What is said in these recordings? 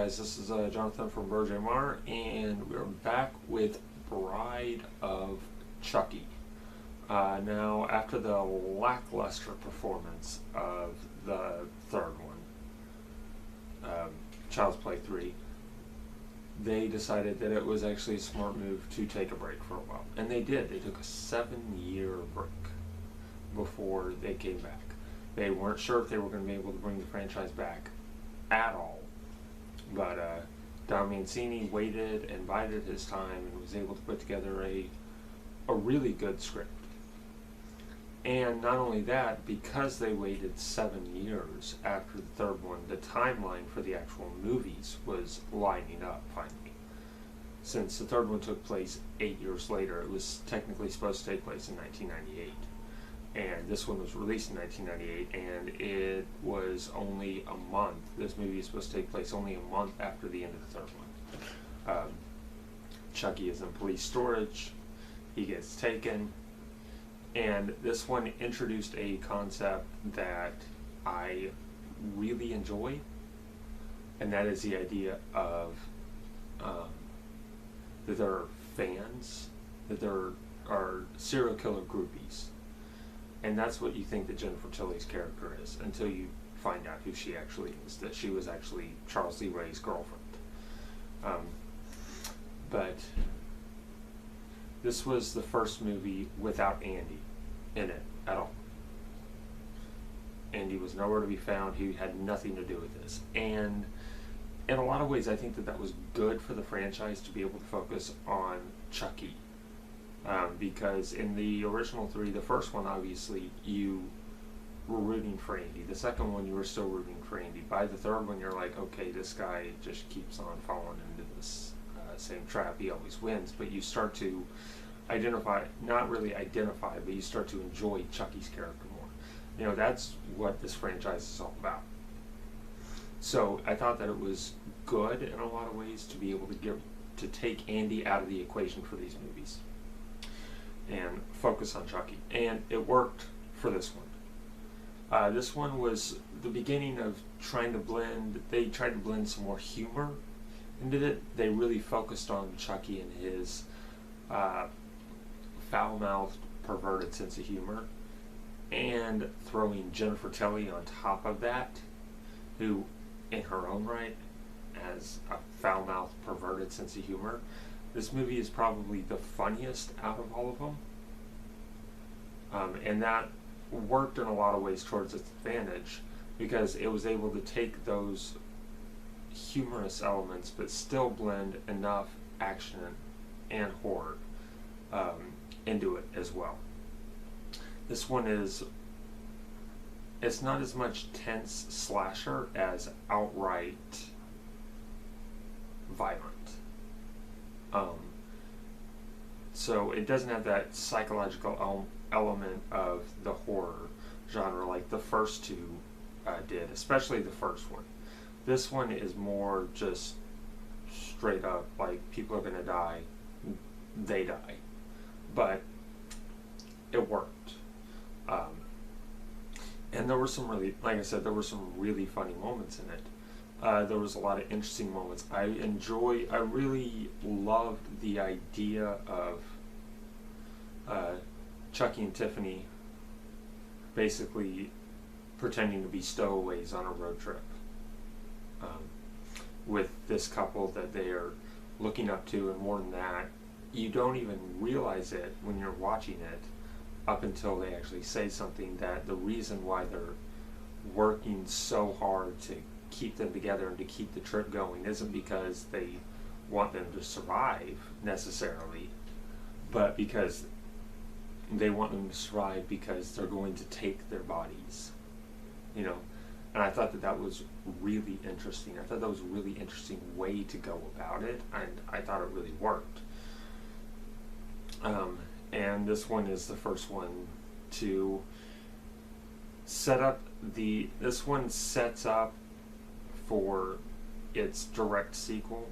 guys, this is Jonathan from Mar, and we're back with Bride of Chucky. Now, after the lackluster performance of the third one, Child's Play 3, they decided that it was actually a smart move to take a break for a while. And they did. They took a 7-year break before they came back. They weren't sure if they were going to be able to bring the franchise back at all. But Don Mancini waited and bided his time and was able to put together a really good script. And not only that, because they waited 7 years after the third one, the timeline for the actual movies was lining up finally. Since the third one took place 8 years later, it was technically supposed to take place in 1998. And this one was released in 1998, and it was only a month. This movie is supposed to take place only a month after the end of the third one. Chucky is in police storage. He gets taken. And this one introduced a concept that I really enjoy, and that is the idea of that there are fans, that there are serial killer groupies. And that's what you think that Jennifer Tilly's character is, until you find out who she actually is, that she was actually Charles Lee Ray's girlfriend. But this was the first movie without Andy in it at all. Andy was nowhere to be found. He had nothing to do with this. And in a lot of ways, I think that was good for the franchise to be able to focus on Chucky. Because in the original three, the first one, obviously, you were rooting for Andy. The second one, you were still rooting for Andy. By the third one, you're like, okay, this guy just keeps on falling into this same trap. He always wins. But you start to identify, not really identify, but you start to enjoy Chucky's character more. You know, that's what this franchise is all about. So I thought that it was good in a lot of ways to be able to take Andy out of the equation for these movies and focus on Chucky. And it worked for this one. This one was the beginning of they tried to blend some more humor into it. They really focused on Chucky and his foul-mouthed, perverted sense of humor, and throwing Jennifer Tilly on top of that, who in her own right has a foul-mouthed, perverted sense of humor. This movie is probably the funniest out of all of them. And that worked in a lot of ways towards its advantage, because it was able to take those humorous elements but still blend enough action and horror into it as well. This one it's not as much tense slasher as outright violent. So it doesn't have that psychological element of the horror genre like the first two did, especially the first one. This one is more just straight up, like, people are going to die, they die. But it worked. And there were some really, like I said, there were some really funny moments in it. There was a lot of interesting moments. I really loved the idea of Chucky and Tiffany basically pretending to be stowaways on a road trip with this couple that they are looking up to, and more than that, you don't even realize it when you're watching it up until they actually say something, that the reason why they're working so hard to keep them together and to keep the trip going isn't because they want them to survive necessarily, but because they want them to survive because they're going to take their bodies, you know. And I thought that was really interesting. I thought that was a really interesting way to go about it, and I thought it really worked. And this one is the first one to set up this one sets up for its direct sequel,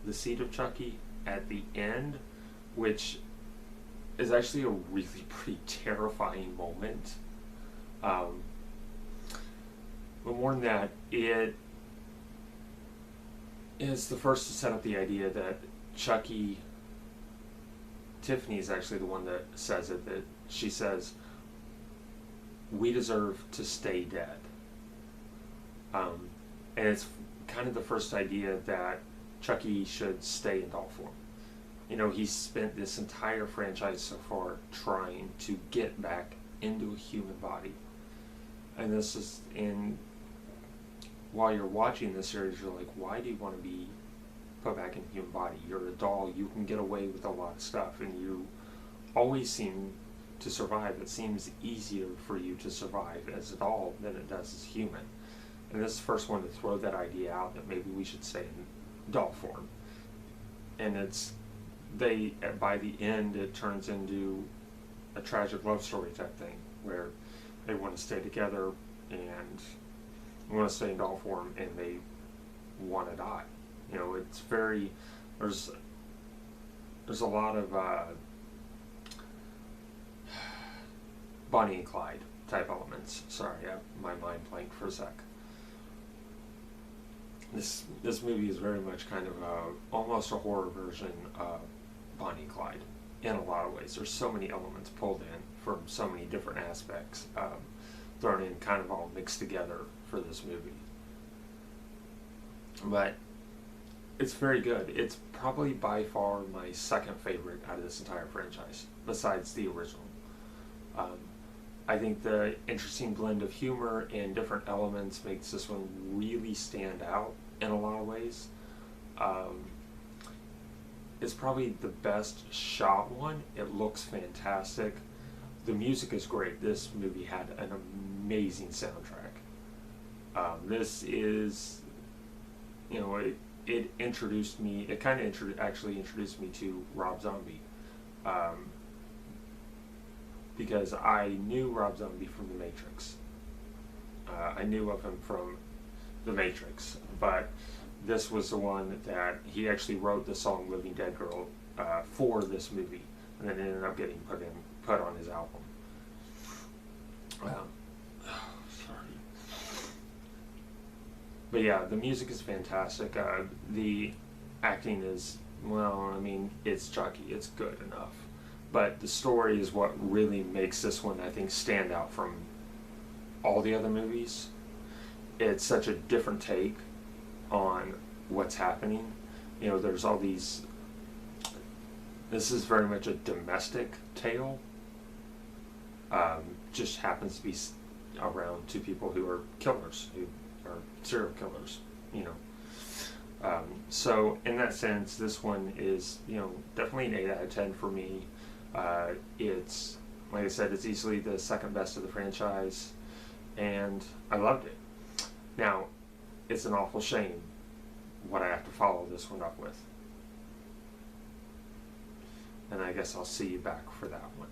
The Seed of Chucky, at the end, which is actually a really pretty terrifying moment. But more than that, is the first to set up the idea that Chucky, Tiffany is actually the one that says it, that she says, we deserve to stay dead. And it's kind of the first idea that Chucky should stay in doll form. He's spent this entire franchise so far trying to get back into a human body. And while you're watching this series, you're like, why do you want to be put back in a human body? You're a doll, you can get away with a lot of stuff, and you always seem to survive. It seems easier for you to survive as a doll than it does as a human. And this is the first one to throw that idea out that maybe we should stay in doll form. And by the end, it turns into a tragic love story type thing where they want to stay together and want to stay in doll form, and they want to die. It's very, there's a lot of Bonnie and Clyde type elements. Sorry, my mind blanked for a sec. This movie is very much kind of almost a horror version of Bonnie and Clyde in a lot of ways. There's so many elements pulled in from so many different aspects, thrown in, kind of all mixed together for this movie. But it's very good. It's probably by far my second favorite out of this entire franchise, besides the original. I think the interesting blend of humor and different elements makes this one really stand out in a lot of ways. It's probably the best shot one. It looks fantastic. The music is great. This movie had an amazing soundtrack. This is, it introduced me, it kind of actually introduced me to Rob Zombie. Because I knew Rob Zombie from The Matrix. I knew of him from The Matrix, but this was the one that he actually wrote the song Living Dead Girl for this movie, and then it ended up getting put on his album. Sorry. But yeah, the music is fantastic. The acting is, it's Chucky. It's good enough. But the story is what really makes this one, I think, stand out from all the other movies. It's such a different take on what's happening. There's all these... This is very much a domestic tale. Just happens to be around two people who are killers, who are serial killers, So in that sense, this one is, definitely an 8 out of 10 for me. It's, like I said, it's easily the second best of the franchise, and I loved it. Now, it's an awful shame what I have to follow this one up with. And I guess I'll see you back for that one.